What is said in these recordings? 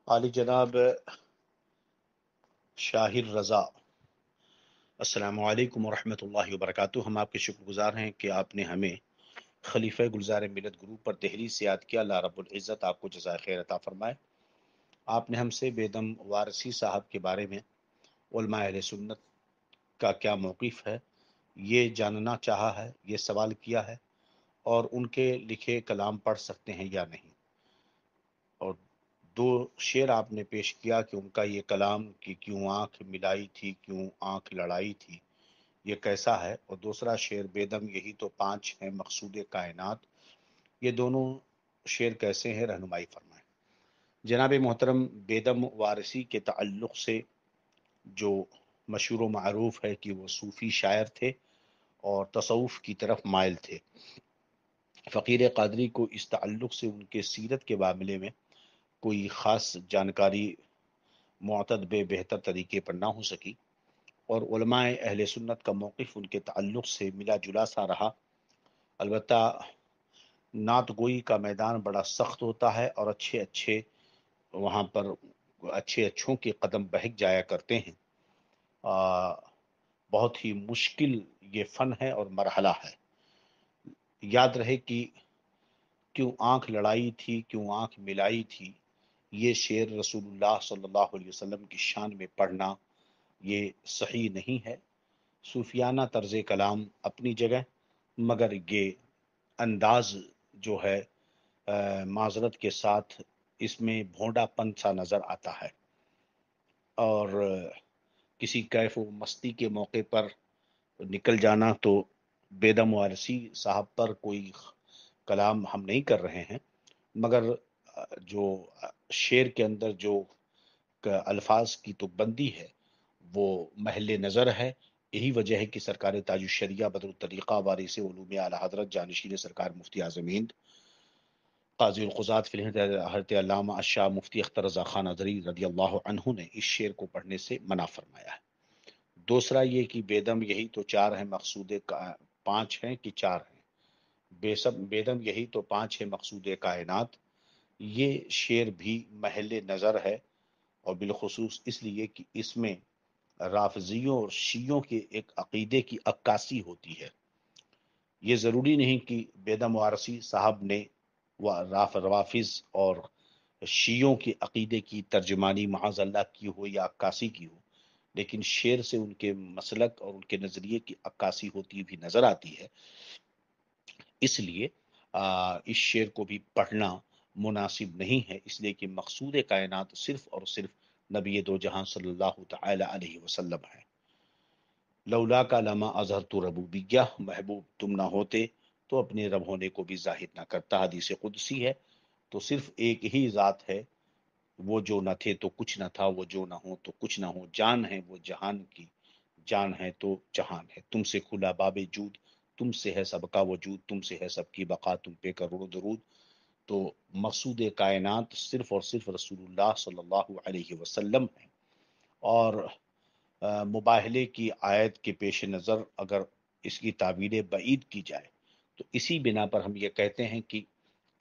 عالی جناب شاہر رضا، السلام علیکم ورحمۃ اللہ وبرکاتہ۔ ہم آپ کے شکر گزار ہیں کہ آپ نے ہمیں خلیفہ گلزار ملت گروپ پر دہلی سے یاد کیا۔ اللہ رب العزت آپ کو جزائے خیر عطا فرمائے۔ آپ نے ہم سے بیدم وارثی صاحب کے بارے میں علماء اہل سنت کا کیا موقف ہے یہ جاننا چاہا ہے، یہ سوال کیا ہے، اور ان کے لکھے کلام پڑھ سکتے ہیں یا نہیں، اور دو شعر آپ نے پیش کیا کہ ان کا یہ کلام کہ کیوں آنکھ ملائی تھی، کیوں آنکھ لڑائی تھی، یہ کیسا ہے، اور دوسرا شعر بیدم یہی تو پانچ ہیں مقصود کائنات، یہ دونوں شعر کیسے ہیں، رہنمائی فرمائیں۔ جناب محترم، بیدم وارثی کے تعلق سے جو مشہور و معروف ہے کہ وہ صوفی شاعر تھے اور تصوف کی طرف مائل تھے۔ فقیر قادری کو اس تعلق سے ان کے سیرت کے معاملے میں کوئی خاص جانکاری معتد بہتر طریقے پر نہ ہو سکی، اور علماء اہل سنت کا موقف ان کے تعلق سے ملا جلا سا رہا۔ البتہ نعت گوئی کا میدان بڑا سخت ہوتا ہے، اور اچھے وہاں پر اچھوں کے قدم بہک جایا کرتے ہیں۔ بہت ہی مشکل یہ فن ہے اور مرحلہ ہے۔ یاد رہے کہ کیوں آنکھ لڑائی تھی، کیوں آنکھ ملائی تھی، یہ شعر رسول اللہ صلی اللہ علیہ وسلم کی شان میں پڑھنا یہ صحیح نہیں ہے۔ صوفیانہ طرز کلام اپنی جگہ، مگر یہ انداز جو ہے معذرت کے ساتھ اس میں بھونڈا پن سا نظر آتا ہے، اور کسی کیف و مستی کے موقع پر نکل جانا تو بیدم وارثی صاحب پر کوئی کلام ہم نہیں کر رہے ہیں، مگر جو شعر کے اندر جو الفاظ کی تو بندی ہے وہ محل نظر ہے۔ یہی وجہ ہے کہ سرکار تاج الشریعہ بدر الطریقہ وارث علوم اعلی حضرت جانشین سرکار مفتی اعظم ہند قاضی القضات فی الہند حضرت علامہ الشاہ مفتی اختر رضا خان ازہری رضی اللہ عنہ نے اس شعر کو پڑھنے سے منع فرمایا ہے۔ دوسرا یہ کہ بیدم یہی تو چار ہیں مقصود پانچ ہیں کہ چار ہیں، بیدم یہی تو پانچ ہیں مقصود کائنات، یہ شعر بھی محل نظر ہے، اور بالخصوص اس لیے کہ اس میں رافضیوں اور شیعوں کے ایک عقیدے کی عکاسی ہوتی ہے۔ یہ ضروری نہیں کہ بیدم وارثی صاحب نے روافظ اور شیعوں کے عقیدے کی ترجمانی معاذ اللہ کی ہو یا عکاسی کی ہو، لیکن شعر سے ان کے مسلک اور ان کے نظریے کی عکاسی ہوتی بھی نظر آتی ہے۔ اس لیے اس شعر کو بھی پڑھنا مناسب نہیں ہے، اس لیے کہ مقصود کائنات صرف اور صرف نبی دو جہاں صلی اللہ تعالی علیہ وسلم ہے۔ لولا کا لما اظہر تو ربوبیہ، محبوب تم نہ ہوتے تو اپنے رب ہونے کو بھی ظاہر نہ کرتا۔ حدیث قدسی ہے۔ تو صرف ایک ہی ذات ہے، وہ جو نہ تھے تو کچھ نہ تھا، وہ جو نہ ہو تو کچھ نہ ہو، جان ہے وہ جہان کی، جان ہے تو جہان ہے، تم سے کھلا باب جود، تم سے ہے سب کا وجود، تم سے ہے سب کی بقا، تم پہ کروڑ درود۔ تو مقصود کائنات صرف اور صرف رسول اللہ صلی اللہ علیہ وسلم ہے، اور مباہلے کی آیت کے پیش نظر اگر اس کی تعبیر بعید کی جائے تو اسی بنا پر ہم یہ کہتے ہیں کہ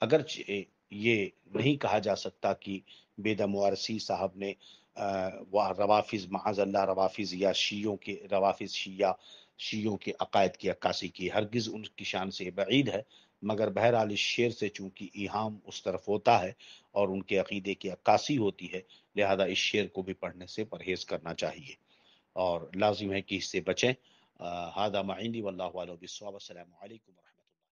اگرچہ یہ نہیں کہا جا سکتا کہ بیدم وارثی صاحب نے روافظ معاذ اللہ روافظ یا شیعوں کے عقائد کی عکاسی کی، ہرگز ان کی شان سے بعید ہے، مگر بہرحال اس شعر سے چونکہ ایہام اس طرف ہوتا ہے اور ان کے عقیدے کی عکاسی ہوتی ہے، لہذا اس شعر کو بھی پڑھنے سے پرہیز کرنا چاہیے اور لازم ہے کہ اس سے بچیں۔ ھذا ما عندی واللہ اعلم بالصواب۔ السلام علیکم ورحمۃ اللہ۔